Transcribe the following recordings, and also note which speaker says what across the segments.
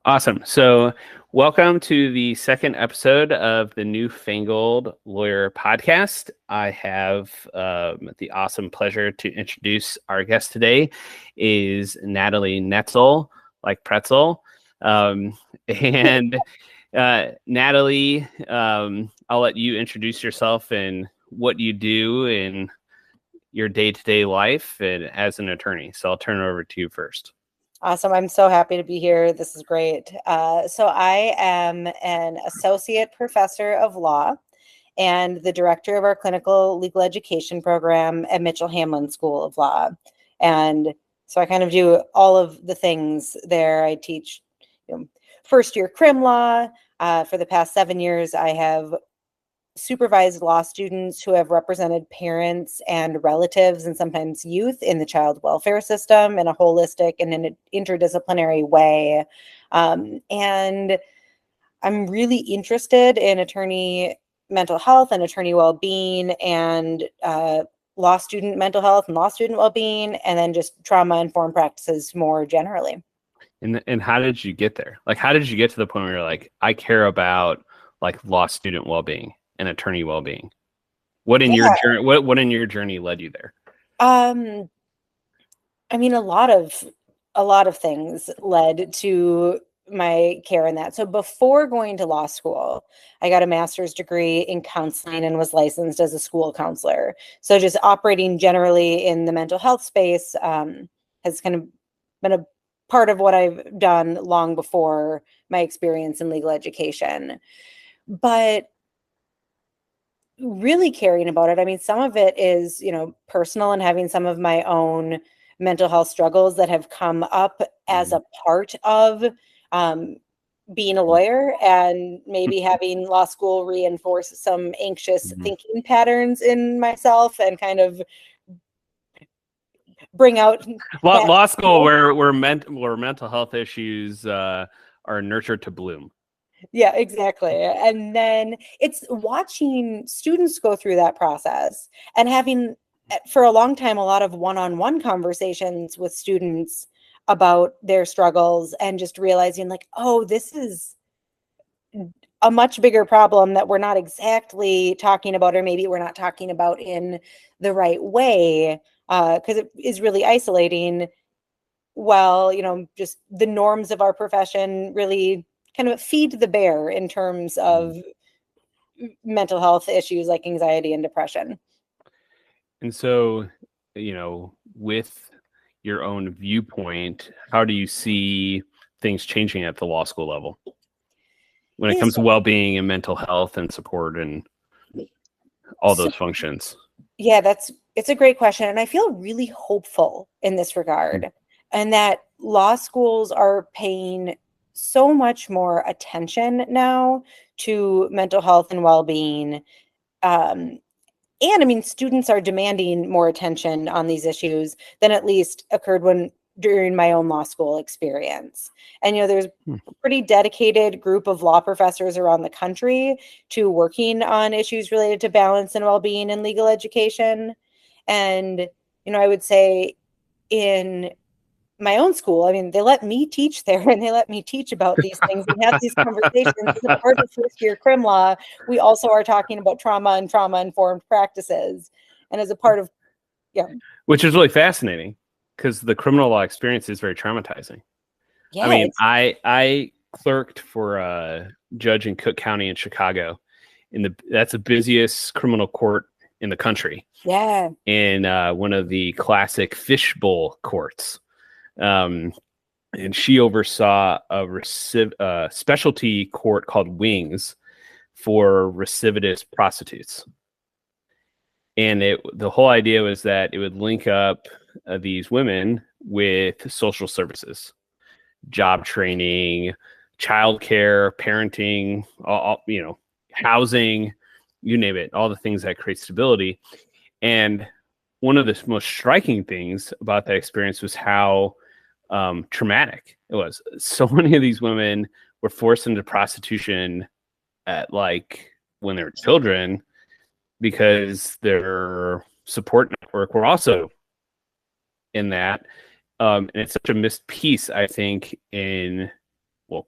Speaker 1: Awesome. So, welcome to the second episode of the Newfangled Lawyer Podcast. I have the awesome pleasure to introduce our guest today is Natalie Netzel, like pretzel. And Natalie, I'll let you introduce yourself and what you do in your day-to-day life and as an attorney. So I'll turn it over to you first.
Speaker 2: Awesome. I'm so happy to be here. This is great. So I am an associate professor of law and the director of our clinical legal education program at Mitchell Hamlin School of Law. And so I kind of do all of the things there. I teach first year crim law. For the past 7 years, I have supervised law students who have represented parents and relatives and sometimes youth in the child welfare system in a holistic and in an interdisciplinary way. And I'm really interested in attorney mental health and attorney well-being and law student mental health and law student well-being, and then just trauma-informed practices more generally.
Speaker 1: And how did you get there? Like, how did you get to the point where you're like, I care about like law student well-being and attorney well-being? What in your journey? What in your journey led you there?
Speaker 2: I mean, a lot of things led to my care in that. So before going to law school, I got a master's degree in counseling and was licensed as a school counselor. So just operating generally in the mental health space has kind of been a part of what I've done long before my experience in legal education. But really caring about it, I mean, some of it is, personal and having some of my own mental health struggles that have come up as a part of being a lawyer, and maybe having law school reinforce some anxious thinking patterns in myself and kind of bring out
Speaker 1: law school where mental health issues are nurtured to bloom.
Speaker 2: Yeah, exactly. And then it's watching students go through that process and having, for a long time, a lot of one-on-one conversations with students about their struggles, and just realizing like, oh, this is a much bigger problem that we're not exactly talking about, or maybe we're not talking about in the right way, because it is really isolating. Well, just the norms of our profession really kind of feed the bear in terms of mental health issues like anxiety and depression.
Speaker 1: And so, with your own viewpoint, how do you see things changing at the law school level when it comes to well-being and mental health and support and all those functions?
Speaker 2: Yeah, it's a great question. And I feel really hopeful in this regard, and that law schools are paying so much more attention now to mental health and well-being. And I mean, students are demanding more attention on these issues than at least occurred during my own law school experience. And, there's a pretty dedicated group of law professors around the country to working on issues related to balance and well-being in legal education. And, I would say in my own school, I mean, they let me teach there, and they let me teach about these things and have these conversations. As a part of first year crim law, we also are talking about trauma and trauma-informed practices. And as a part of,
Speaker 1: which is really fascinating, because the criminal law experience is very traumatizing. Yeah, I mean, I clerked for a judge in Cook County in Chicago. That's the busiest criminal court in the country.
Speaker 2: Yeah.
Speaker 1: In one of the classic fishbowl courts. And she oversaw a specialty court called Wings for recidivist prostitutes. And the whole idea was that it would link up these women with social services, job training, childcare, parenting, all, housing, you name it, all the things that create stability. And one of the most striking things about that experience was how traumatic it was. So many of these women were forced into prostitution at when they were children, because their support network were also in that. And it's such a missed piece, I think, in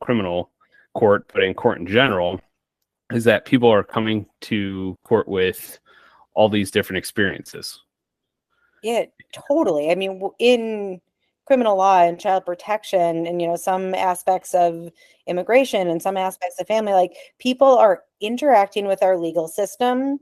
Speaker 1: criminal court, but in court in general, is that people are coming to court with all these different experiences.
Speaker 2: Yeah, totally. I mean, in criminal law and child protection and, some aspects of immigration and some aspects of family, like people are interacting with our legal system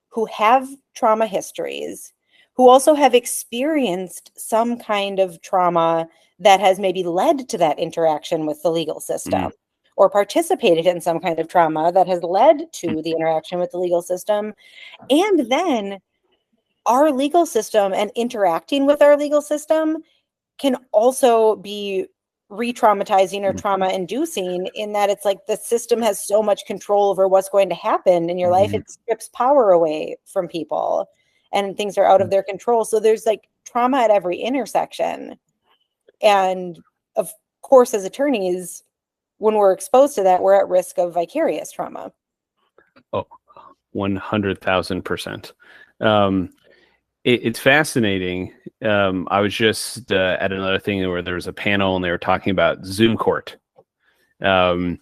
Speaker 2: who have trauma histories, who also have experienced some kind of trauma that has maybe led to that interaction with the legal system, or participated in some kind of trauma that has led to the interaction with the legal system. And then our legal system and interacting with our legal system can also be re-traumatizing or trauma-inducing, in that it's like the system has so much control over what's going to happen in your life. It strips power away from people and things are out of their control. So there's like trauma at every intersection. And of course, as attorneys, when we're exposed to that, we're at risk of vicarious trauma.
Speaker 1: Oh, 100,000%. It's fascinating. I was just at another thing where there was a panel and they were talking about Zoom court. And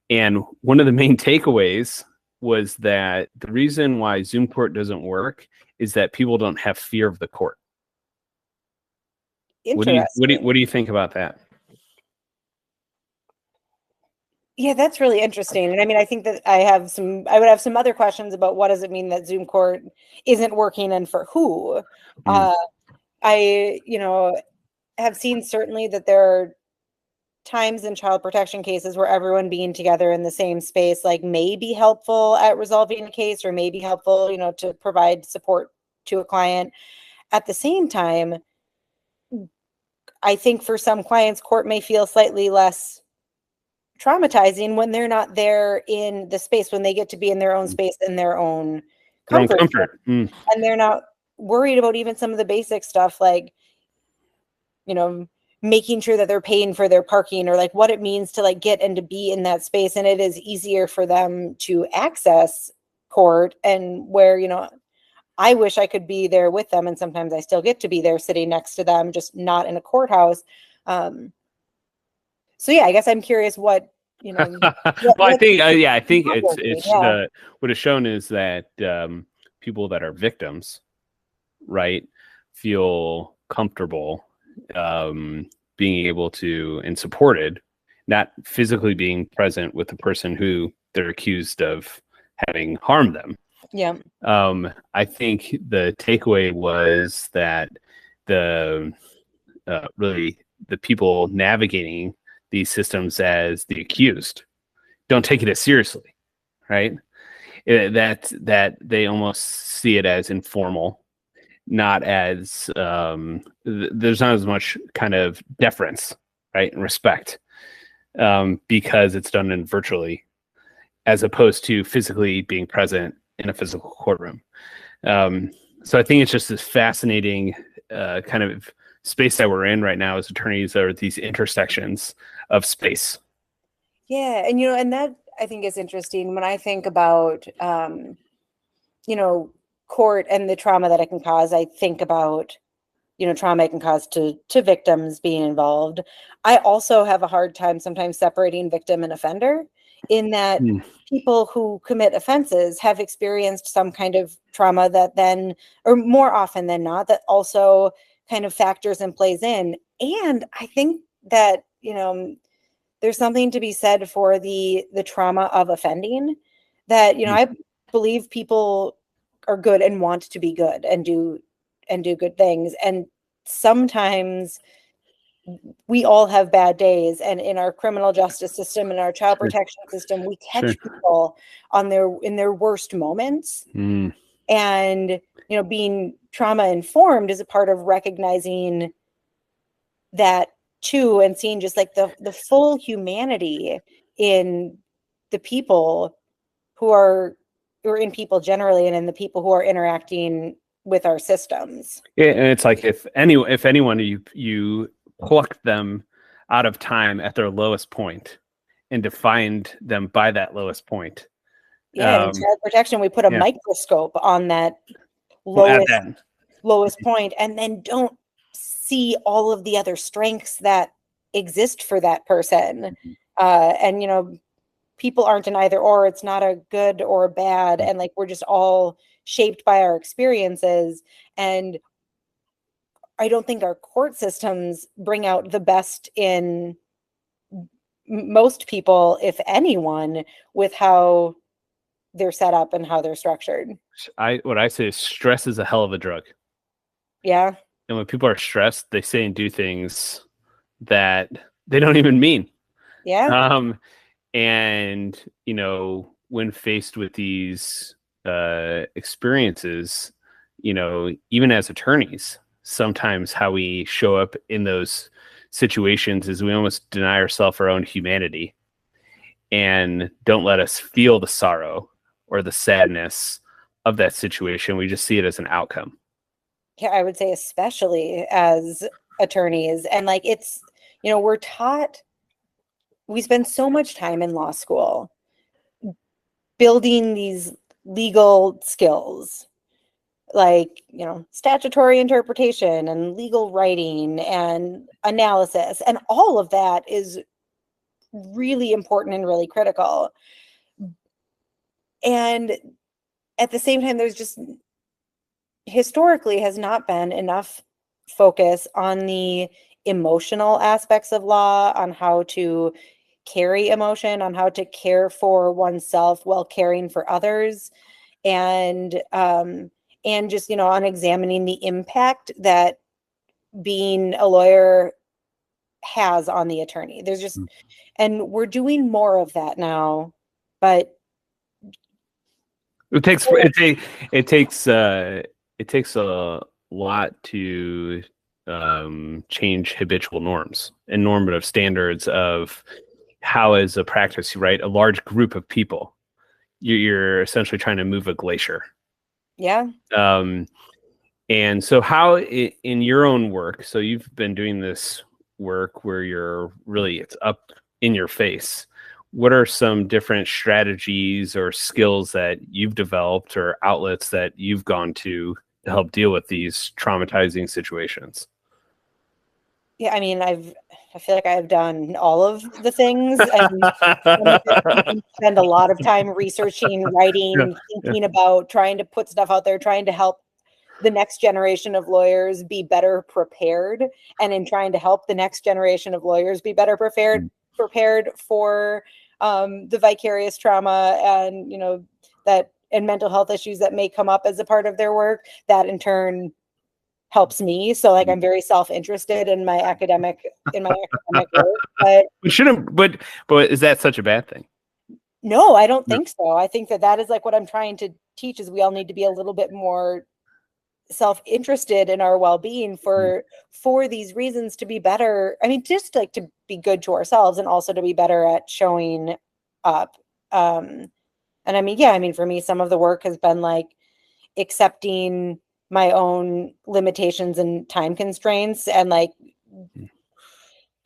Speaker 1: one of the main takeaways was that the reason why Zoom court doesn't work is that people don't have fear of the court. What do you think about that?
Speaker 2: Yeah, that's really interesting. And I mean, I think that I would have some other questions about what does it mean that Zoom court isn't working and for who. I, have seen certainly that there are times in child protection cases where everyone being together in the same space, like, may be helpful at resolving a case, or may be helpful, to provide support to a client. At the same time, I think for some clients, court may feel slightly less traumatizing when they're not there in the space, when they get to be in their own space, in their own comfort. And they're not worried about even some of the basic stuff, like, making sure that they're paying for their parking, or like what it means to like get and to be in that space. And it is easier for them to access court, and where, I wish I could be there with them. And sometimes I still get to be there sitting next to them, just not in a courthouse. So yeah, I guess I'm curious what,
Speaker 1: well, I think it's what is shown is that people that are victims, right, feel comfortable being able to and supported, not physically being present with the person who they're accused of having harmed them.
Speaker 2: Yeah.
Speaker 1: I think the takeaway was that the people navigating these systems as the accused don't take it as seriously, right? That they almost see it as informal, not as there's not as much kind of deference, right, and respect, because it's done in virtually, as opposed to physically being present in a physical courtroom. So I think it's just this fascinating kind of space that we're in right now as attorneys, are these intersections of space.
Speaker 2: Yeah. And, and that I think is interesting when I think about, court and the trauma that it can cause. I think about, trauma it can cause to victims being involved. I also have a hard time sometimes separating victim and offender, in that people who commit offenses have experienced some kind of trauma that then, or more often than not, that also kind of factors and plays in. And I think that, there's something to be said for the trauma of offending, that, I believe people are good and want to be good and do good things. And sometimes we all have bad days, and in our criminal justice system and our child protection system, we catch people in their worst moments. And, being trauma informed is a part of recognizing that too, and seeing just like the full humanity in the people who are in people generally, and in the people who are interacting with our systems.
Speaker 1: Yeah, and it's like if anyone you plucked them out of time at their lowest point and defined them by that lowest point.
Speaker 2: Yeah, in child protection, we put a microscope on that lowest point, and then don't see all of the other strengths that exist for that person. And, people aren't an either or, it's not a good or a bad. And like, we're just all shaped by our experiences. And I don't think our court systems bring out the best in most people, if anyone, with how they're set up and how they're structured.
Speaker 1: What I say is stress is a hell of a drug.
Speaker 2: Yeah.
Speaker 1: And when people are stressed, they say and do things that they don't even mean.
Speaker 2: Yeah.
Speaker 1: And, when faced with these experiences, even as attorneys, sometimes how we show up in those situations is we almost deny ourselves our own humanity and don't let us feel the sorrow or the sadness of that situation. We just see it as an outcome.
Speaker 2: Yeah, I would say especially as attorneys. And like, it's, we're taught, we spend so much time in law school building these legal skills, like, statutory interpretation and legal writing and analysis. And all of that is really important and really critical. And at the same time, there's just historically has not been enough focus on the emotional aspects of law, on how to carry emotion, on how to care for oneself while caring for others, and just on examining the impact that being a lawyer has on the attorney. There's just, and we're doing more of that now, but
Speaker 1: it takes a lot to change habitual norms and normative standards of how, as a practice, right, a large group of people, you're essentially trying to move a glacier.
Speaker 2: Yeah.
Speaker 1: And so how in your own work, so you've been doing this work where it's up in your face. What are some different strategies or skills that you've developed or outlets that you've gone to help deal with these traumatizing situations?
Speaker 2: Yeah, I mean, I feel like I've done all of the things, and you can spend a lot of time researching, writing, thinking about, trying to put stuff out there, trying to help the next generation of lawyers be better prepared, and in trying to help the next generation of lawyers be better prepared for the vicarious trauma and that and mental health issues that may come up as a part of their work. That in turn helps me. So like, I'm very self-interested in my academic work.
Speaker 1: But is that such a bad thing?
Speaker 2: No, I don't think so. I think that is like what I'm trying to teach, is we all need to be a little bit more self-interested in our well-being for these reasons, to be better. I mean, just like to be good to ourselves and also to be better at showing up. And I mean, for me, some of the work has been like accepting my own limitations and time constraints, and like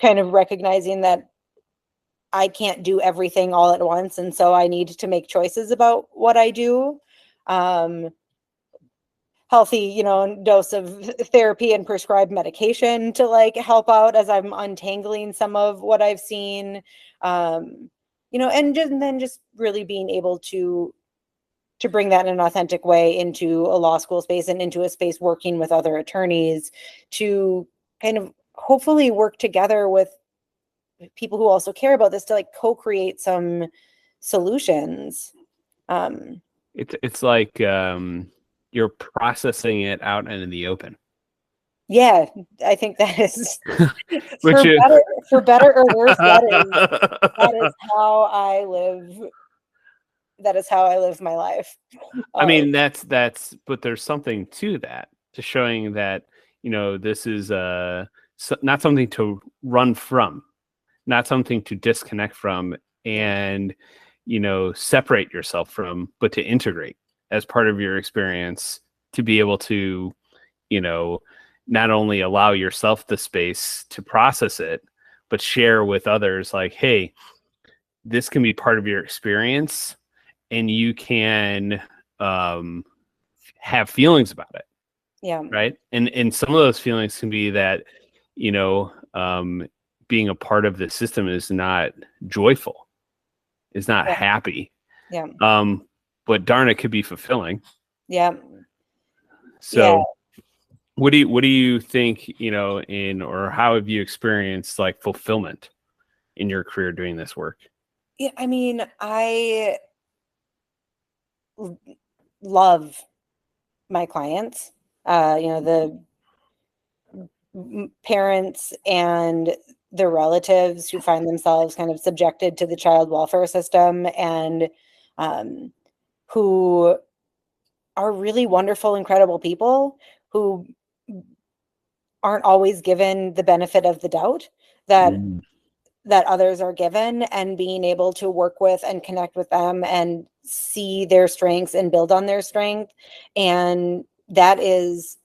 Speaker 2: kind of recognizing that I can't do everything all at once. And so I need to make choices about what I do. Healthy, dose of therapy and prescribed medication to like help out as I'm untangling some of what I've seen. And then just really being able to bring that in an authentic way into a law school space and into a space working with other attorneys to kind of hopefully work together with people who also care about this to like co-create some solutions.
Speaker 1: It's like you're processing it out and in the open.
Speaker 2: Yeah, I think that is for better or worse. That is how I live. That is how I live my life.
Speaker 1: I mean, that's, but there's something to that, to showing that, this is not something to run from, not something to disconnect from and, separate yourself from, but to integrate as part of your experience, to be able to, not only allow yourself the space to process it, but share with others like, hey, this can be part of your experience. And you can have feelings about it. Yeah. Right. And some of those feelings can be that, being a part of the system is not joyful, is not
Speaker 2: Yeah.
Speaker 1: happy.
Speaker 2: Yeah.
Speaker 1: But darn, it could be fulfilling.
Speaker 2: Yeah.
Speaker 1: So what do you think, or how have you experienced like fulfillment in your career doing this work?
Speaker 2: Yeah. I mean, I love my clients, the parents and the relatives who find themselves kind of subjected to the child welfare system, and who are really wonderful, incredible people who aren't always given the benefit of the doubt that others are given, and being able to work with and connect with them and see their strengths and build on their strength. And that is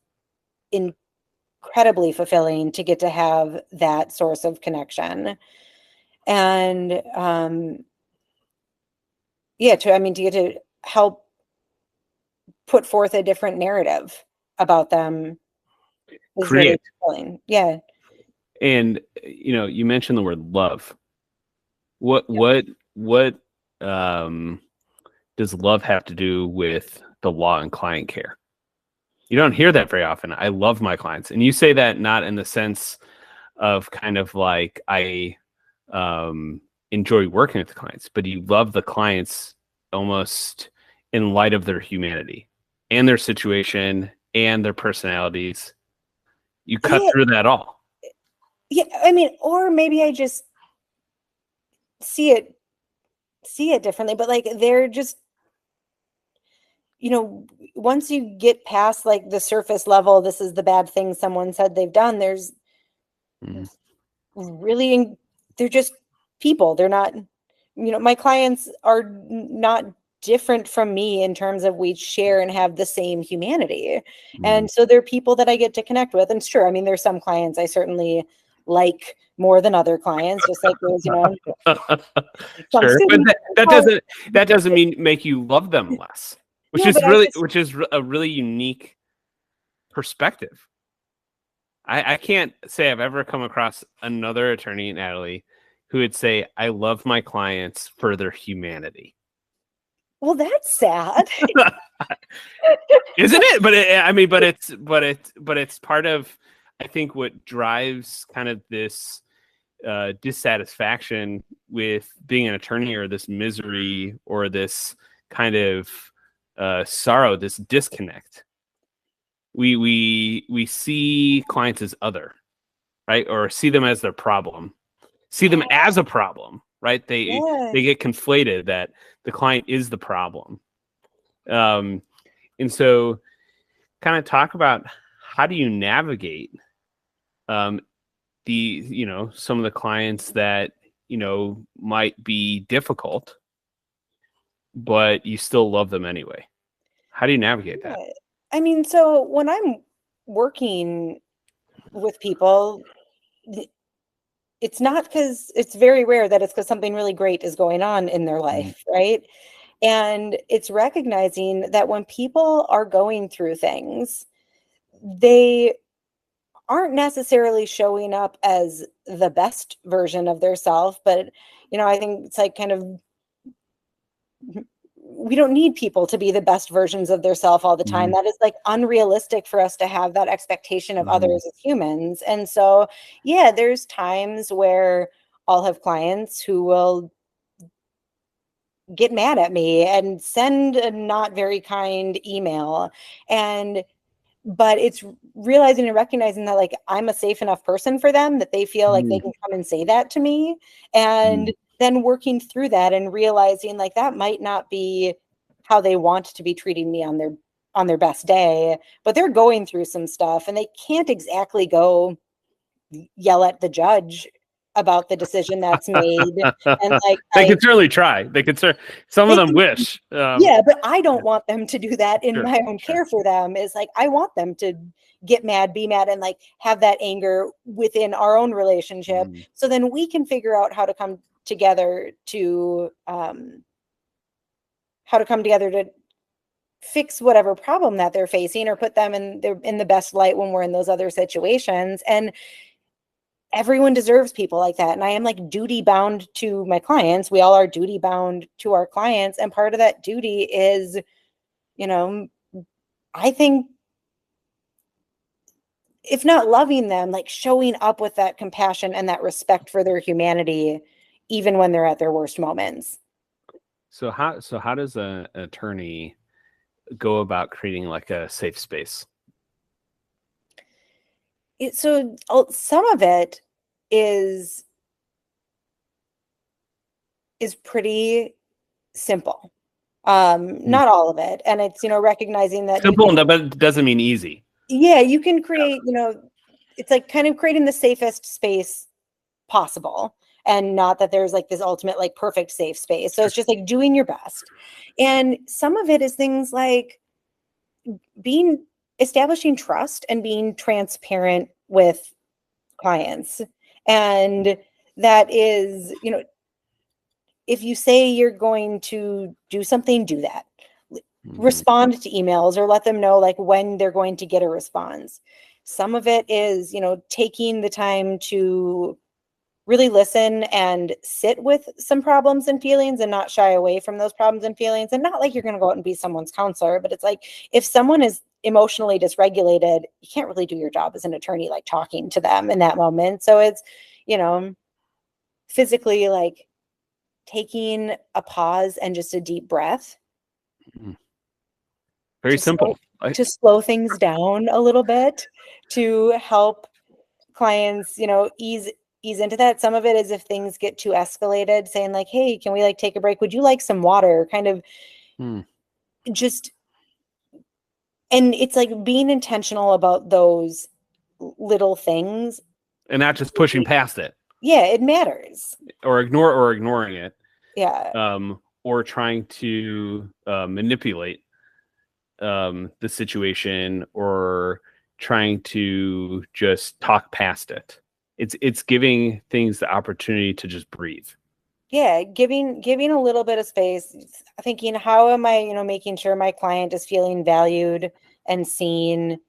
Speaker 2: incredibly fulfilling, to get to have that source of connection. And to get to help put forth a different narrative about them is really fulfilling. Yeah.
Speaker 1: And you mentioned the word love. What does love have to do with the law and client care? You don't hear that very often. I love my clients. And you say that not in the sense of kind of like I enjoy working with the clients, but you love the clients almost in light of their humanity and their situation and their personalities. You cut through that all.
Speaker 2: Yeah. I mean, or maybe I just see it differently, but like, they're just, once you get past like the surface level, this is the bad thing someone said they've done, there's really, they're just people. They're not, my clients are not different from me in terms of we share and have the same humanity. And so they're people that I get to connect with. And sure, I mean, there's some clients I certainly like more than other clients, just like there's,
Speaker 1: sure. But that doesn't mean make you love them less, which is a really unique perspective. I can't say I've ever come across another attorney, Natalie, who would say, I love my clients for their humanity.
Speaker 2: Well, that's sad.
Speaker 1: Isn't it? But it's part of, I think, what drives kind of this dissatisfaction with being an attorney, or this misery, or this kind of sorrow, this disconnect. We see clients as other, right? Or see them as their problem, see them as a problem, right? They get conflated that the client is the problem. And so kind of talk about how do you navigate some of the clients that, might be difficult, but you still love them anyway. How do you navigate that?
Speaker 2: I mean, so when I'm working with people, it's not because, it's very rare that it's because something really great is going on in their life, right? And it's recognizing that when people are going through things, they aren't necessarily showing up as the best version of their self. But, I think it's like kind of, we don't need people to be the best versions of their self all the time. That is like unrealistic for us to have that expectation of others as humans. And so, yeah, there's times where I'll have clients who will get mad at me and send a not very kind email. But it's realizing and recognizing that like I'm a safe enough person for them that they feel like they can come and say that to me, and then working through that and realizing like that might not be how they want to be treating me on their best day, but they're going through some stuff and they can't exactly go yell at the judge about the decision that's made. And like
Speaker 1: they could certainly try. Some of them wish.
Speaker 2: Yeah, but I don't want them to do that in my own care for them. Is like I want them to get mad, be mad, and like have that anger within our own relationship. So then we can figure out how to come together to fix whatever problem that they're facing, or put them in the best light when we're in those other situations. And everyone deserves people like that. And I am like duty bound to my clients. We all are duty bound to our clients. And part of that duty is, you know, I think, if not loving them, like showing up with that compassion and that respect for their humanity, even when they're at their worst moments.
Speaker 1: So how does an attorney go about creating like a safe space?
Speaker 2: So some of it is pretty simple. Not all of it. And it's, recognizing that
Speaker 1: simple, but it doesn't mean easy.
Speaker 2: Yeah, you can create, it's like kind of creating the safest space possible, and not that there's like this ultimate like perfect safe space. So it's just like doing your best. And some of it is things like establishing trust and being transparent with clients. And that is, if you say you're going to do something, do that. Respond to emails or let them know like when they're going to get a response. Some of it is, taking the time to really listen and sit with some problems and feelings and not shy away from those problems and feelings. And not like you're going to go out and be someone's counselor, but it's like, if someone is emotionally dysregulated, you can't really do your job as an attorney, like talking to them in that moment. So it's, physically like taking a pause and just a deep breath.
Speaker 1: Very simple.
Speaker 2: To slow things down a little bit, to help clients, ease into that. Some of it is if things get too escalated, saying like, hey, can we like take a break? Would you like some water? Kind of just, and it's like being intentional about those little things.
Speaker 1: And not just pushing past it.
Speaker 2: Yeah, it matters.
Speaker 1: Or ignoring it.
Speaker 2: Yeah.
Speaker 1: Or trying to manipulate the situation, or trying to just talk past it. It's giving things the opportunity to just breathe.
Speaker 2: Yeah, giving a little bit of space, thinking, how am I, making sure my client is feeling valued and seen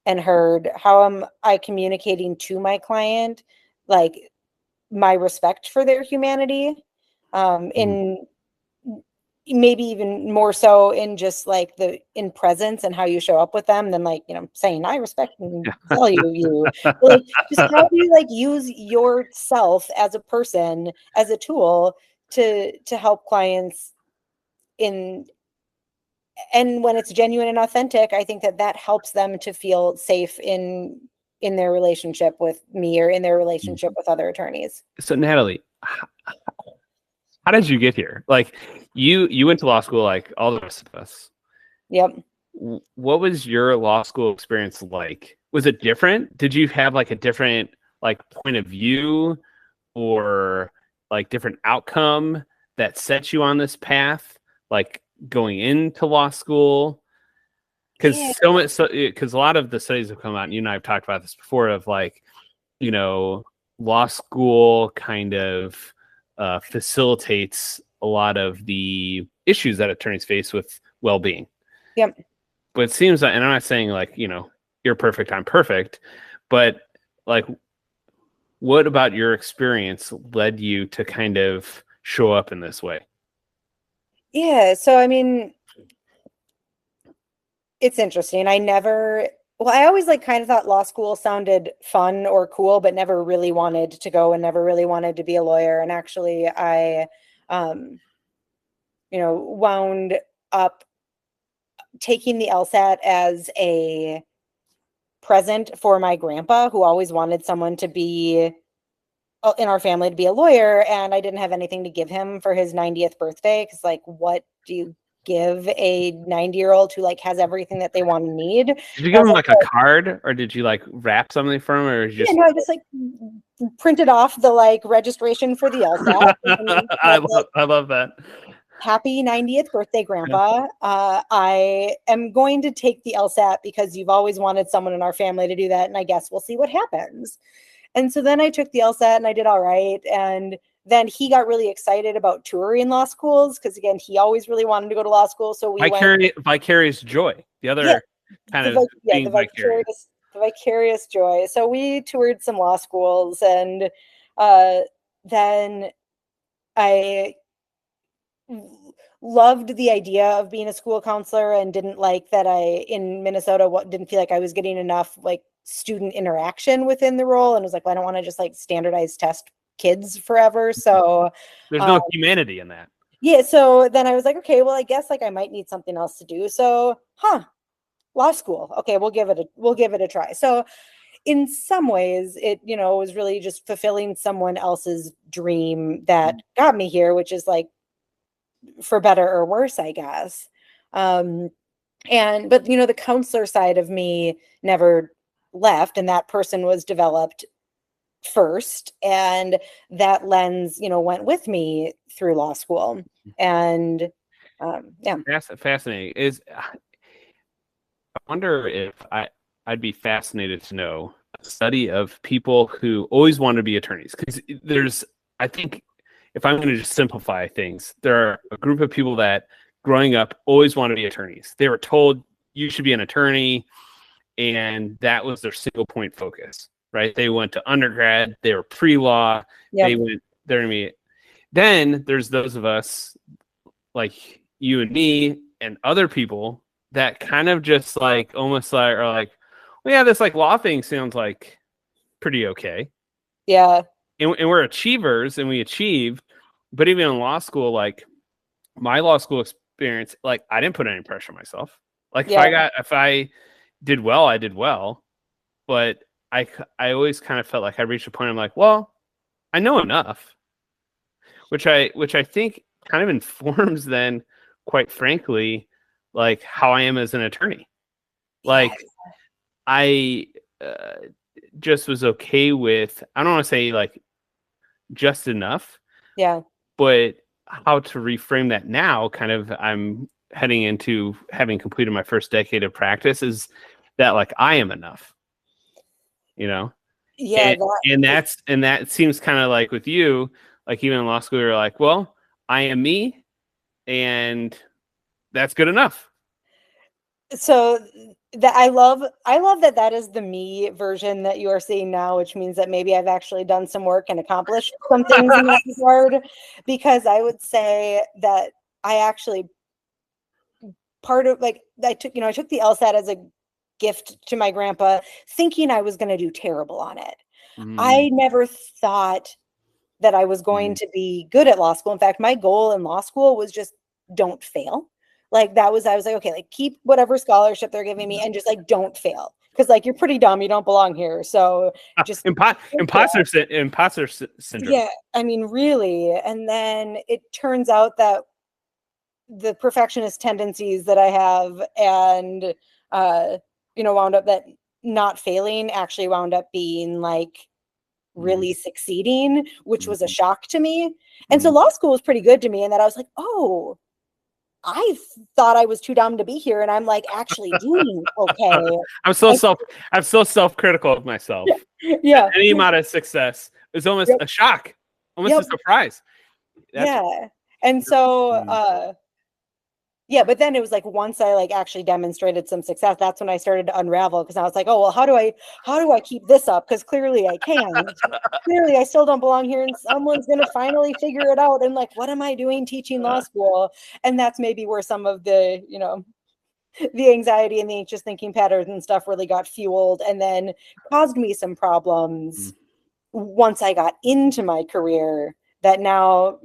Speaker 2: and heard? How am I communicating to my client like my respect for their humanity? In maybe even more so in just like in presence and how you show up with them than like, saying I respect and value you. Like, just how do you like use yourself as a person, as a tool to help clients and when it's genuine and authentic, I think that helps them to feel safe in their relationship with me or in their relationship with other attorneys.
Speaker 1: So Natalie, how did you get here? Like you went to law school like all the rest of us.
Speaker 2: Yep.
Speaker 1: What was your law school experience like? Was it different? Did you have like a different like point of view or like different outcome that set you on this path, like going into law school? Because because a lot of the studies have come out, and you and I have talked about this before, of like, law school kind of facilitates a lot of the issues that attorneys face with well-being.
Speaker 2: Yep.
Speaker 1: But it seems that, and I'm not saying like, you're perfect, I'm perfect, but like, what about your experience led you to kind of show up in this way?
Speaker 2: Yeah. So, I mean, it's interesting. I always like kind of thought law school sounded fun or cool, but never really wanted to go and never really wanted to be a lawyer. And actually I, wound up taking the LSAT as a present for my grandpa, who always wanted someone to be in our family to be a lawyer. And I didn't have anything to give him for his 90th birthday. Cause like, what do you give a 90-year-old who like has everything that they want to need?
Speaker 1: Did you give him like a card, or did you like wrap something for him, or just?
Speaker 2: Yeah, no, I just like printed off the like registration for the LSAT.
Speaker 1: I love that.
Speaker 2: Happy 90th birthday, Grandpa. I am going to take the LSAT because you've always wanted someone in our family to do that, and I guess we'll see what happens. And so then I took the LSAT and I did all right. And then he got really excited about touring law schools because, again, he always really wanted to go to law school. So we
Speaker 1: went vicarious joy. The other kind of
Speaker 2: the vicarious vicarious joy. So we toured some law schools, and then I loved the idea of being a school counselor, and didn't like that in Minnesota didn't feel like I was getting enough like student interaction within the role, and was like, well, I don't want to just like standardize test kids forever. So
Speaker 1: there's no humanity in that.
Speaker 2: Yeah. So then I was like, okay, well, I guess like I might need something else to do. So, law school. Okay, we'll give it a try. So in some ways it, was really just fulfilling someone else's dream that got me here, which is like for better or worse, I guess. But the counselor side of me never left, and that person was developed first, and that lens went with me through law school. And
Speaker 1: fascinating. I wonder if I'd be fascinated to know a study of people who always want to be attorneys, because I think if I'm going to just simplify things, there are a group of people that growing up always want to be attorneys. They were told you should be an attorney, and that was their single point focus. Right? They went to undergrad, they were pre-law, They went their intermediate. Then there's those of us like you and me and other people that kind of just like almost like are like, well, yeah, this like law thing sounds like pretty okay.
Speaker 2: Yeah.
Speaker 1: And we're achievers and we achieve, but even in law school, like my law school experience, like I didn't put any pressure on myself. Like if I did well, I did well, but I always kind of felt like I reached a point I'm like, well, I know enough, which I think kind of informs then, quite frankly, like how I am as an attorney. Like I just was okay with, I don't want to say like just enough.
Speaker 2: Yeah.
Speaker 1: But how to reframe that now, kind of I'm heading into having completed my first decade of practice, is that like I am enough.
Speaker 2: Yeah.
Speaker 1: And that seems kind of like with you, like even in law school, you're like, well, I am me, and that's good enough.
Speaker 2: So that I love that is the me version that you are seeing now, which means that maybe I've actually done some work and accomplished some things in that regard, because I would say that I actually I took the LSAT as a gift to my grandpa, thinking I was going to do terrible on it. I never thought that I was going to be good at law school. In fact, my goal in law school was just don't fail. Like I was like, okay, like keep whatever scholarship they're giving me and just like don't fail. Because like you're pretty dumb, you don't belong here. So just
Speaker 1: imposter syndrome.
Speaker 2: Yeah, I mean, really. And then it turns out that the perfectionist tendencies that I have and wound up that not failing actually wound up being like really succeeding, which was a shock to me. And so law school was pretty good to me, and that I was like, oh, I thought I was too dumb to be here, and I'm like actually doing okay.
Speaker 1: I'm so self-critical of myself.
Speaker 2: Yeah.
Speaker 1: Any amount of success is almost a shock, almost a surprise.
Speaker 2: And so but then it was like once I like actually demonstrated some success, that's when I started to unravel, because I was like, oh well, how do I keep this up? Because clearly I can't. Clearly I still don't belong here, and someone's gonna finally figure it out. And like, what am I doing teaching law school? And that's maybe where some of the the anxiety and the anxious thinking patterns and stuff really got fueled, and then caused me some problems once I got into my career. That now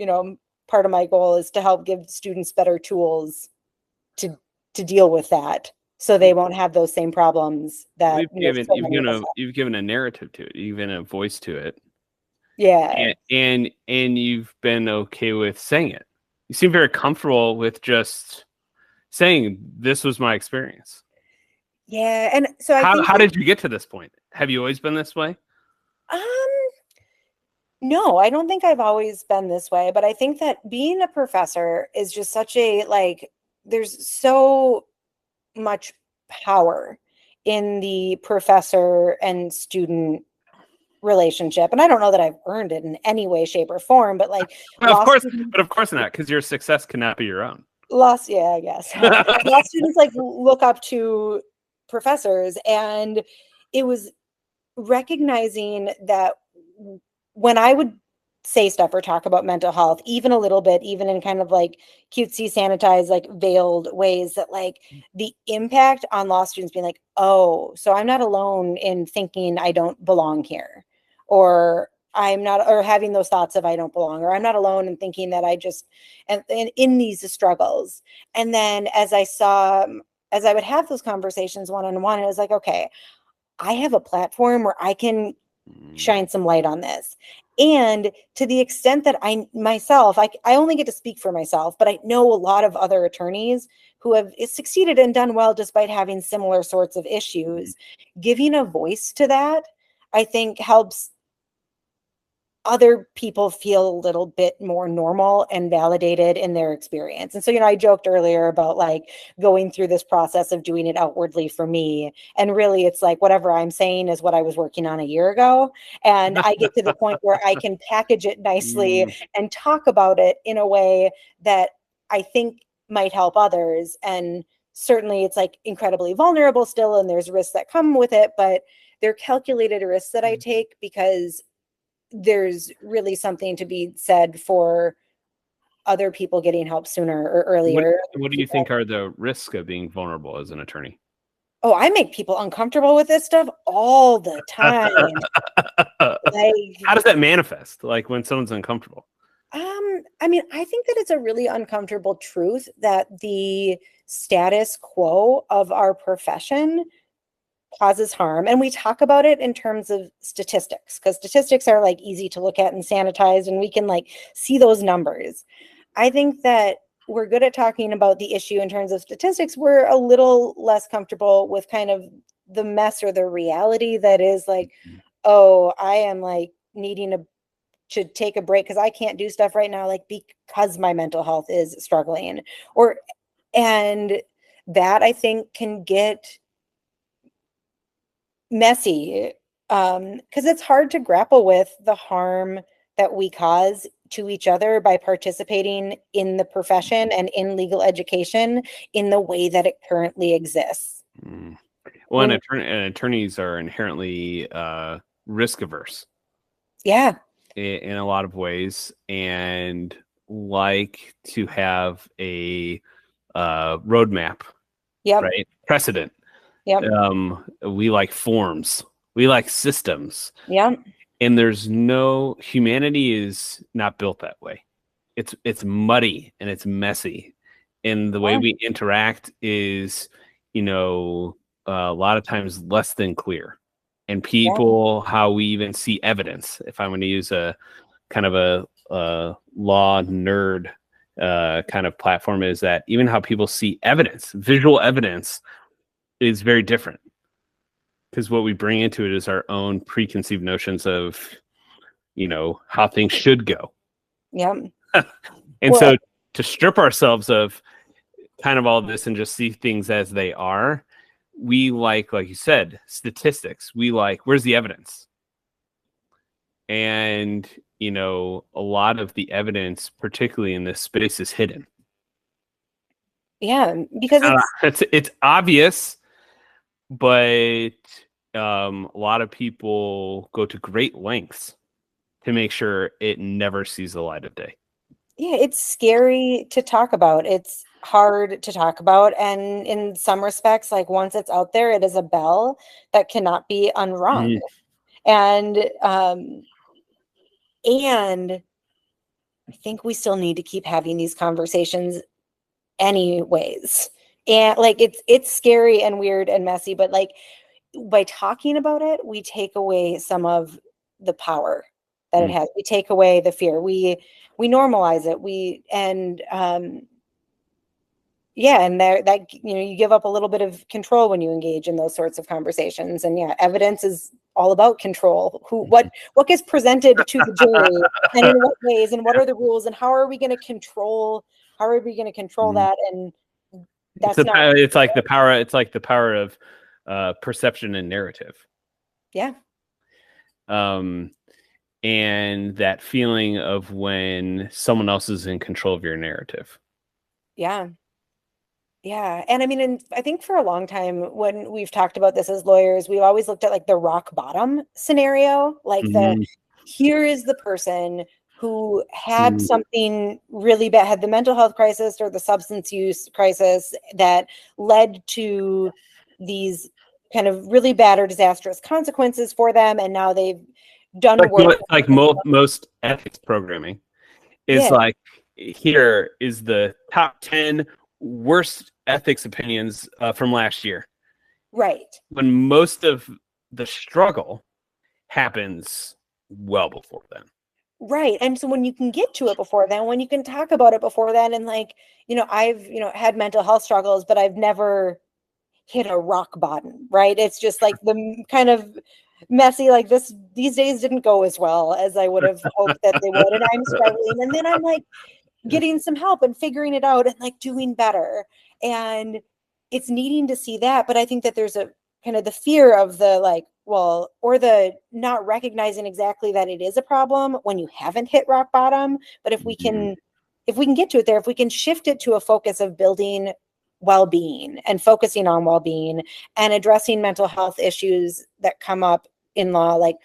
Speaker 2: part of my goal is to help give students better tools to deal with that, so they won't have those same problems that
Speaker 1: you've given a narrative to it, you've given a voice to it.
Speaker 2: Yeah.
Speaker 1: And you've been okay with saying it. You seem very comfortable with just saying this was my experience.
Speaker 2: Yeah. And so
Speaker 1: how did you get to this point? Have you always been this way?
Speaker 2: No, I don't think I've always been this way, but I think that being a professor is just such a, like, there's so much power in the professor and student relationship. And I don't know that I've earned it in any way, shape, or form, but like,
Speaker 1: of course not, because your success cannot be your own.
Speaker 2: I guess. Law students like look up to professors, and it was recognizing that when I would say stuff or talk about mental health, even a little bit, even in kind of like cutesy, sanitized, like veiled ways, that like the impact on law students being like, oh, so I'm not alone in thinking I don't belong here, or I'm not, or having those thoughts of I don't belong, or I'm not alone in thinking that I just, and in these struggles. And then as I would have those conversations one-on-one, it was like, okay, I have a platform where I can shine some light on this. And to the extent that I myself, I only get to speak for myself, but I know a lot of other attorneys who have succeeded and done well despite having similar sorts of issues. Giving a voice to that, I think, helps other people feel a little bit more normal and validated in their experience. And so, I joked earlier about like going through this process of doing it outwardly for me. And really it's like whatever I'm saying is what I was working on a year ago. And I get to the point where I can package it nicely and talk about it in a way that I think might help others. And certainly it's like incredibly vulnerable still, and there's risks that come with it, but they're calculated risks that I take because there's really something to be said for other people getting help sooner or earlier.
Speaker 1: What do you think are the risks of being vulnerable as an attorney?
Speaker 2: Oh, I make people uncomfortable with this stuff all the time. Like,
Speaker 1: how does that manifest? Like when someone's uncomfortable?
Speaker 2: I mean, I think that it's a really uncomfortable truth that the status quo of our profession causes harm. And we talk about it in terms of statistics, because statistics are like easy to look at and sanitized, and we can like see those numbers. I think that we're good at talking about the issue in terms of statistics. We're a little less comfortable with kind of the mess or the reality that is like, oh, I am like needing to take a break because I can't do stuff right now, like because my mental health is struggling. And that I think can get messy, because it's hard to grapple with the harm that we cause to each other by participating in the profession and in legal education in the way that it currently exists.
Speaker 1: Well, and attorneys are inherently risk averse.
Speaker 2: Yeah.
Speaker 1: In a lot of ways, and like to have a roadmap.
Speaker 2: Yep.
Speaker 1: Right. Precedent.
Speaker 2: Yep.
Speaker 1: We like forms. We like systems.
Speaker 2: Yeah.
Speaker 1: And humanity is not built that way. It's muddy and it's messy. And the way we interact is, a lot of times less than clear. And people, how we even see evidence. If I'm going to use a kind of a law nerd kind of platform, is that even how people see evidence, visual evidence, is very different, because what we bring into it is our own preconceived notions of, how things should go.
Speaker 2: Yeah.
Speaker 1: And so to strip ourselves of kind of all this and just see things as they are, we like you said, statistics. We like, where's the evidence? And, a lot of the evidence, particularly in this space, is hidden.
Speaker 2: Yeah, because
Speaker 1: it's obvious, but a lot of people go to great lengths to make sure it never sees the light of day.
Speaker 2: Yeah, it's scary to talk about. It's hard to talk about. And in some respects, like once it's out there, it is a bell that cannot be unrung. And I think we still need to keep having these conversations anyways. And like it's scary and weird and messy, but like by talking about it, we take away some of the power that it has. We take away the fear. We normalize it. And that you give up a little bit of control when you engage in those sorts of conversations. And evidence is all about control. What gets presented to the jury, and in what ways, and what are the rules, and how are we going to control that? And that's
Speaker 1: it's like the power of perception and narrative.
Speaker 2: Yeah.
Speaker 1: And that feeling of when someone else is in control of your narrative.
Speaker 2: Yeah. Yeah. And I mean, and I think for a long time when we've talked about this as lawyers, we've always looked at like the rock bottom scenario, like the
Speaker 1: Mhm.
Speaker 2: here is the person who had
Speaker 1: Mhm.
Speaker 2: something really bad, had the mental health crisis or the substance use crisis that led to these kind of really bad or disastrous consequences for them. And now they've done
Speaker 1: Like
Speaker 2: work.
Speaker 1: most ethics programming is
Speaker 2: Yeah,
Speaker 1: like, here is the top 10 worst ethics opinions from last year,
Speaker 2: right.
Speaker 1: when most of the struggle happens well before then.
Speaker 2: Right. And so when you can get to it before then, when you can talk about it before then, and like, I've, had mental health struggles, but I've never hit a rock bottom, right? It's just like the kind of messy, like these days didn't go as well as I would have hoped that they would. And I'm struggling. And then I'm like getting some help and figuring it out and like doing better. And it's needing to see that. But I think that there's a kind of the fear of the like, well, or the not recognizing exactly that it is a problem when you haven't hit rock bottom. But if we can get to it there, if we can shift it to a focus of building well-being and focusing on well-being and addressing mental health issues that come up in law like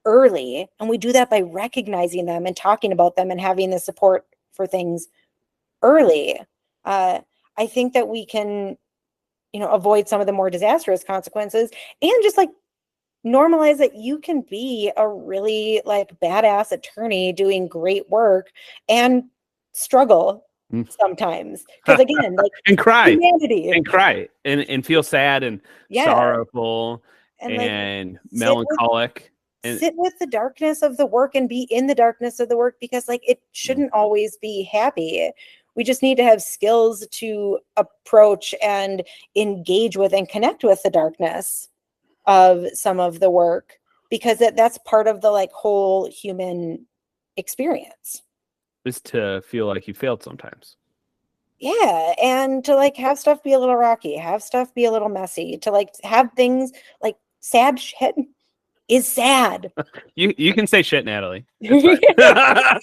Speaker 2: early, and we do that by recognizing them and talking about them and having the support for things early, I think that we can avoid some of the more disastrous consequences and just like normalize that you can be a really like badass attorney doing great work and struggle sometimes, because again, like
Speaker 1: And cry
Speaker 2: humanity.
Speaker 1: and cry and feel sad and
Speaker 2: Yeah.
Speaker 1: sorrowful
Speaker 2: And like
Speaker 1: and
Speaker 2: sit with
Speaker 1: melancholic and
Speaker 2: sit with the darkness of the work and be in the darkness of the work, because like it shouldn't always be happy. We just need to have skills to approach and engage with and connect with the darkness of some of the work, because that's part of the like whole human experience.
Speaker 1: just to feel like you failed sometimes.
Speaker 2: Yeah, and to like have stuff be a little rocky, have stuff be a little messy, to like have things like sad shit is sad.
Speaker 1: You can say shit, Natalie. It's fine.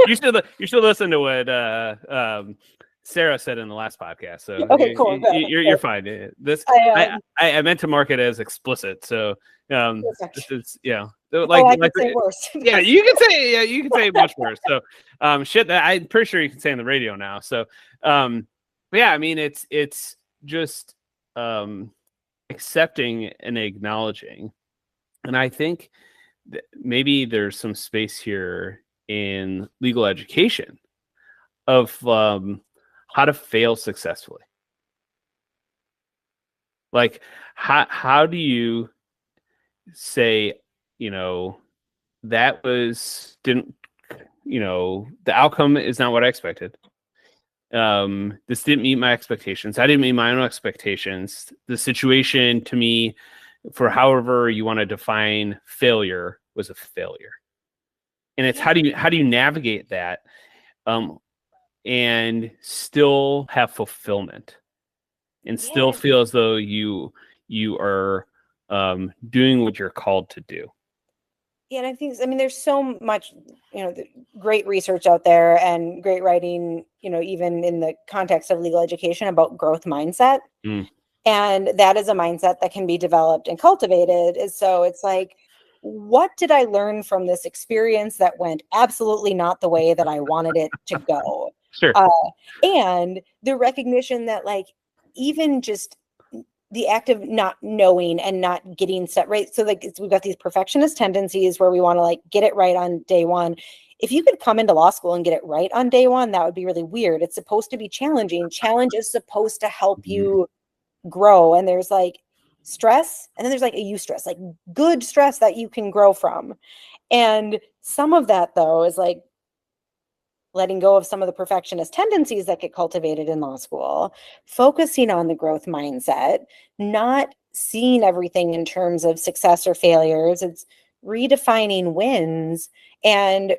Speaker 1: You should listen to what Sarah said in the last podcast. So
Speaker 2: Okay, cool.
Speaker 1: you're fine. This
Speaker 2: I
Speaker 1: I meant to mark it as explicit. So this
Speaker 2: perfect.
Speaker 1: is
Speaker 2: Oh, I could say worse.
Speaker 1: yeah, you can say much worse. So shit that I'm pretty sure you can say on the radio now. So but yeah, I mean it's just accepting and acknowledging. And I think maybe there's some space here in legal education of how to fail successfully. Like, how do you say, that didn't, the outcome is not what I expected. This didn't meet my expectations. I didn't meet my own expectations. The situation to me, for however you want to define failure, was a failure. And it's how do you navigate that and still have fulfillment and still feel as though you are doing what you're called to do.
Speaker 2: Yeah, and I mean, there's so much, great research out there and great writing, even in the context of legal education about growth mindset. And that is a mindset that can be developed and cultivated. So it's like, what did I learn from this experience that went absolutely not the way that I wanted it to go?
Speaker 1: Sure.
Speaker 2: And the recognition that like, even just the act of not knowing and not getting set right. So like we've got these perfectionist tendencies where we want to like get it right on day one. If you could come into law school and get it right on day one, that would be really weird. It's supposed to be challenging. Challenge is supposed to help you grow. And there's like stress, and then there's like a eustress, like good stress that you can grow from. And some of that though is like letting go of some of the perfectionist tendencies that get cultivated in law school, focusing on the growth mindset, not seeing everything in terms of success or failures. It's redefining wins and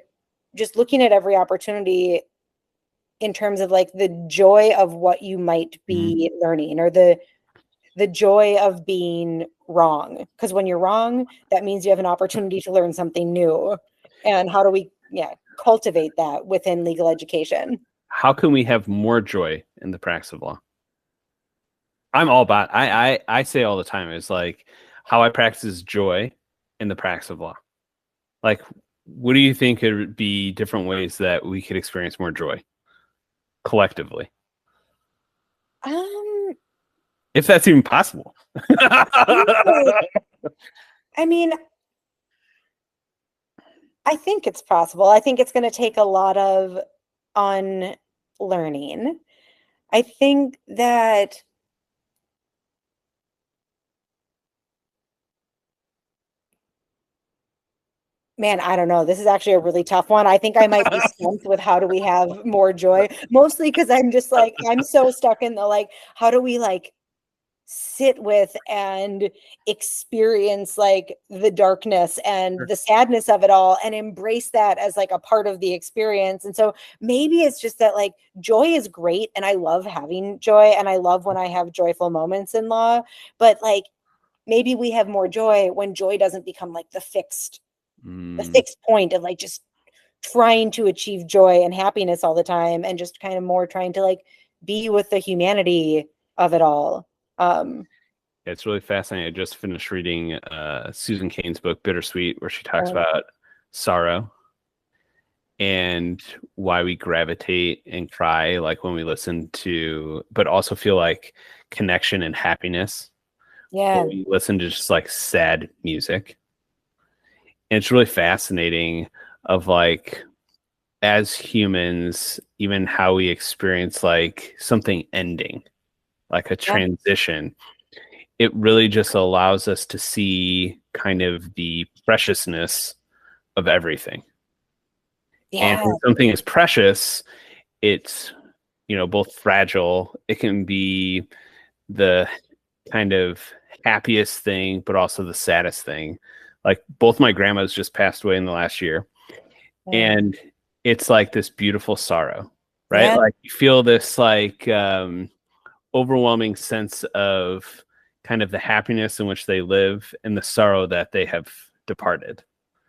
Speaker 2: just looking at every opportunity in terms of like the joy of what you might be learning, or the joy of being wrong. Because when you're wrong, that means you have an opportunity to learn something new. And how do we cultivate that within legal education?
Speaker 1: How can we have more joy in the practice of law? I'm all about, I say all the time, is like how I practice joy in the practice of law. Like, what do you think would be different ways that we could experience more joy collectively? If that's even possible.
Speaker 2: I mean, I think it's possible. I think it's going to take a lot of unlearning. I think that man, I don't know. This is actually a really tough one. I think I might be stumped with how do we have more joy, mostly because I'm just like, I'm so stuck in the like, how do we like sit with and experience like the darkness and the sadness of it all and embrace that as like a part of the experience. And so maybe it's just that like joy is great and I love having joy and I love when I have joyful moments in law, but like maybe we have more joy when joy doesn't become like the fixed point of like just trying to achieve joy and happiness all the time and just kind of more trying to like be with the humanity of it all.
Speaker 1: It's really fascinating. I just finished reading Susan Cain's book Bittersweet, where she talks about sorrow and why we gravitate and cry like when we listen to, but also feel like connection and happiness when we listen to just like sad music. And it's really fascinating of like, as humans, even how we experience like something ending, like a transition, it really just allows us to see kind of the preciousness of everything. And when something is precious, it's, you know, both fragile. It can be the kind of happiest thing, but also the saddest thing. Like both my grandmas just passed away in the last year. And it's like this beautiful sorrow, right? Like you feel this like overwhelming sense of kind of the happiness in which they live and the sorrow that they have departed.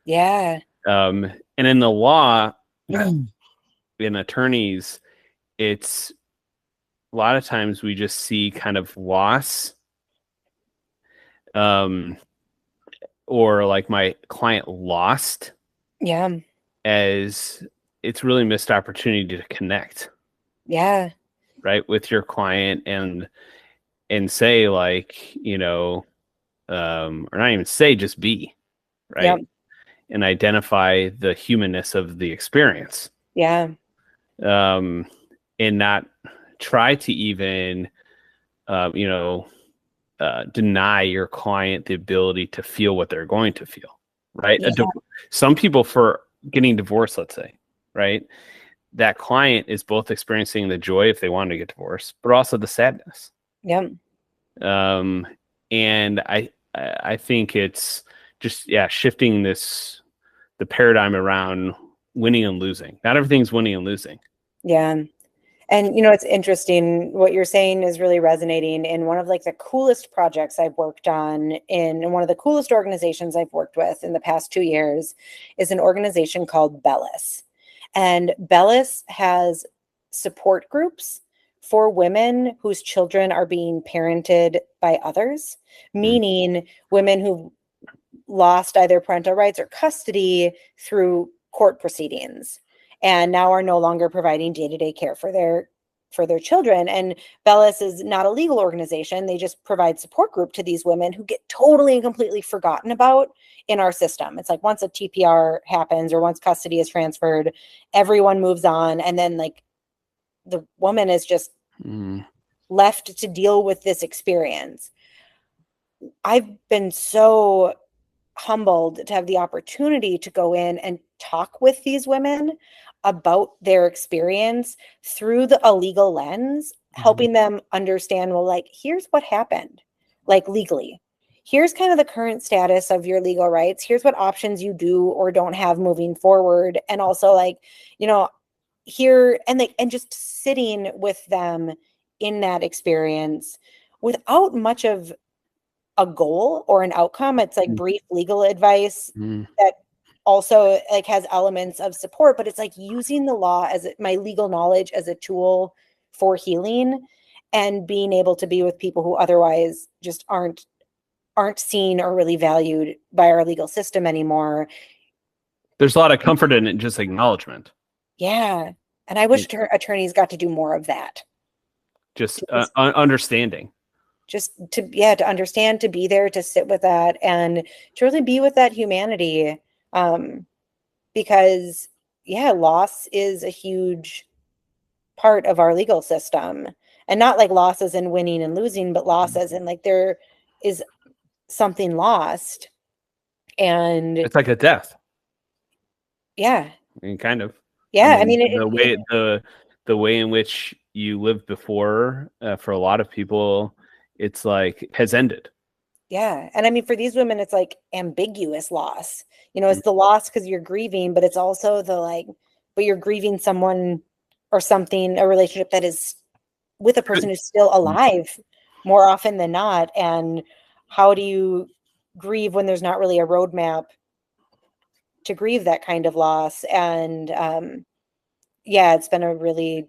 Speaker 1: And in the law, in attorneys, it's a lot of times we just see kind of loss, or like my client lost, as it's really missed opportunity to connect, right, with your client and say like, you know, or not even say, just be, right, and identify the humanness of the experience, and not try to even you know, deny your client the ability to feel what they're going to feel, right? Some people, for getting divorced, let's say, right, that client is both experiencing the joy if they want to get divorced, but also the sadness. And I think it's just shifting the paradigm around winning and losing. Not everything's winning and losing.
Speaker 2: And, you know, it's interesting. What you're saying is really resonating. In one of like the coolest projects I've worked on in one of the coolest organizations I've worked with in the past 2 years is an organization called Bellis. And Bellis has support groups for women whose children are being parented by others, meaning women who lost either parental rights or custody through court proceedings and now are no longer providing day-to-day care for their children. And Bellis is not a legal organization. They just provide support group to these women who get totally and completely forgotten about in our system. It's like once a TPR happens or once custody is transferred, everyone moves on. And then like the woman is just left to deal with this experience. I've been so humbled to have the opportunity to go in and talk with these women about their experience through a legal lens, helping them understand, well, like, here's what happened, like legally. Here's kind of the current status of your legal rights. Here's what options you do or don't have moving forward. And also like, you know, here and like, and just sitting with them in that experience without much of a goal or an outcome. It's like brief legal advice that also like has elements of support, but it's like using the law as my legal knowledge as a tool for healing and being able to be with people who otherwise just aren't seen or really valued by our legal system anymore.
Speaker 1: There's a lot of comfort in it, just acknowledgement.
Speaker 2: Yeah. And I wish attorneys got to do more of that.
Speaker 1: Just understanding.
Speaker 2: Just to understand, to be there, to sit with that, and to really be with that humanity. Because loss is a huge part of our legal system, and not like losses in winning and losing, but loss as in like there is something lost, and
Speaker 1: it's like a death.
Speaker 2: Yeah.
Speaker 1: I mean, kind of.
Speaker 2: Yeah.
Speaker 1: The way in which you lived before, for a lot of people, it's like has ended.
Speaker 2: Yeah. And I mean, for these women, it's like ambiguous loss. You know, it's the loss because you're grieving, but it's also the like, but you're grieving someone or something, a relationship that is with a person who's still alive more often than not. And how do you grieve when there's not really a roadmap to grieve that kind of loss? And it's been a really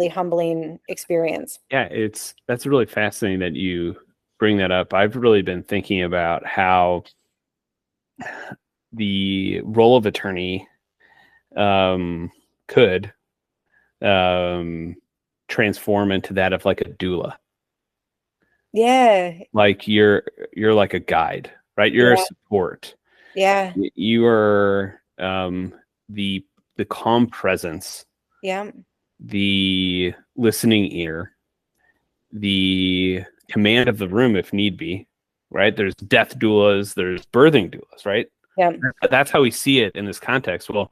Speaker 2: humbling experience.
Speaker 1: Yeah, that's really fascinating that you bring that up. I've really been thinking about how the role of attorney could transform into that of like a doula.
Speaker 2: Yeah.
Speaker 1: Like you're like a guide, right? You're a support.
Speaker 2: Yeah.
Speaker 1: You are the calm presence.
Speaker 2: Yeah.
Speaker 1: The listening ear, the command of the room if need be, right? There's death doulas, there's birthing doulas, right?
Speaker 2: Yeah.
Speaker 1: That's how we see it in this context. Well,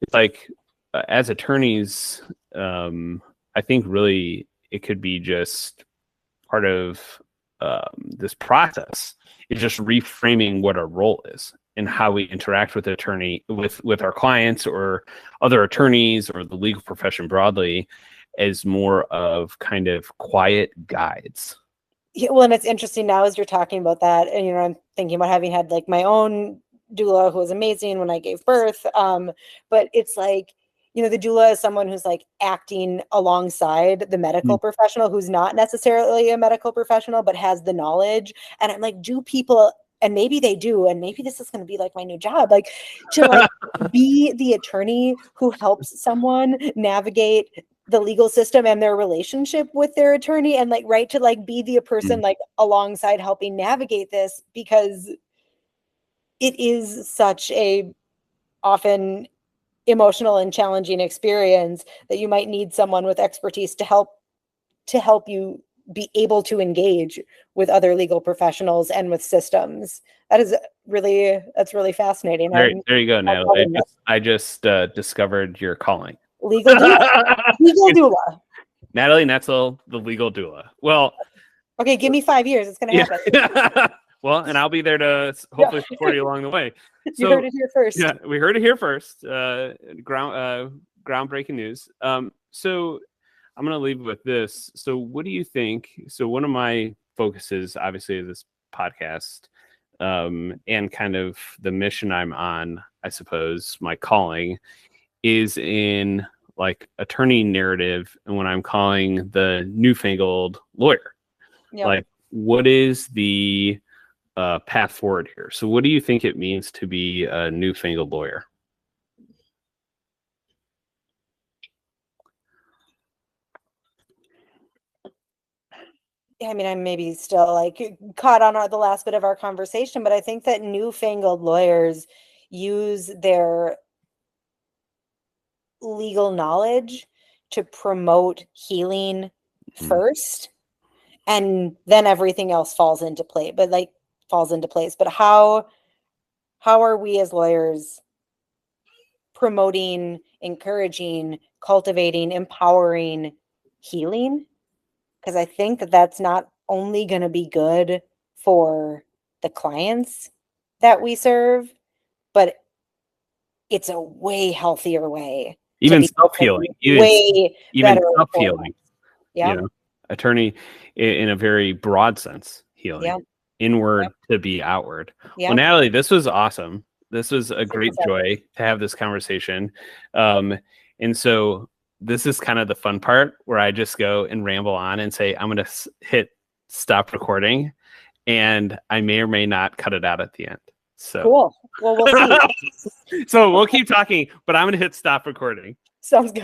Speaker 1: it's like as attorneys, I think really it could be just part of this process. It's just reframing what our role is and how we interact with with our clients or other attorneys or the legal profession broadly as more of kind of quiet guides.
Speaker 2: Yeah, well, and it's interesting now as you're talking about that, and I'm thinking about having had like my own doula who was amazing when I gave birth. But it's like, the doula is someone who's like acting alongside the medical professional who's not necessarily a medical professional, but has the knowledge. And I'm like, do people, and maybe they do, and maybe this is going to be like my new job, like to like be the attorney who helps someone navigate the legal system and their relationship with their attorney, and like, right, to like be the person like alongside helping navigate this, because it is such a often emotional and challenging experience that you might need someone with expertise to help you be able to engage with other legal professionals and with systems. That's really fascinating.
Speaker 1: There you go, Natalie. I just discovered your calling.
Speaker 2: Legal doula. Legal doula.
Speaker 1: Natalie Netzel, the legal doula. Well,
Speaker 2: okay, give me 5 years. It's going to happen.
Speaker 1: Well, and I'll be there to hopefully support you along the way.
Speaker 2: You heard it here first.
Speaker 1: Yeah, we heard it here first. Groundbreaking news. So I'm going to leave with this. So what do you think? So one of my focuses, obviously, of this podcast, and kind of the mission I'm on, I suppose, my calling, is in like attorney narrative, and when I'm calling the newfangled lawyer. Yep. Like, what is the path forward here? So what do you think it means to be a newfangled lawyer?
Speaker 2: I mean, I'm maybe still like caught on the last bit of our conversation, but I think that newfangled lawyers use their legal knowledge to promote healing first, and then everything else falls into place. But how are we as lawyers promoting, encouraging, cultivating, empowering healing? Because I think that that's not only going to be good for the clients that we serve, but it's a way healthier way.
Speaker 1: Even self-healing. Even self-healing.
Speaker 2: Yeah.
Speaker 1: Attorney in a very broad sense, healing. Yep. Inward to be outward. Yep. Well, Natalie, this was awesome. This was a great joy to have this conversation. And so this is kind of the fun part where I just go and ramble on and say, I'm going to hit stop recording, and I may or may not cut it out at the end. So
Speaker 2: cool. Well, we'll see.
Speaker 1: So we'll keep talking, but I'm going to hit stop recording.
Speaker 2: Sounds good.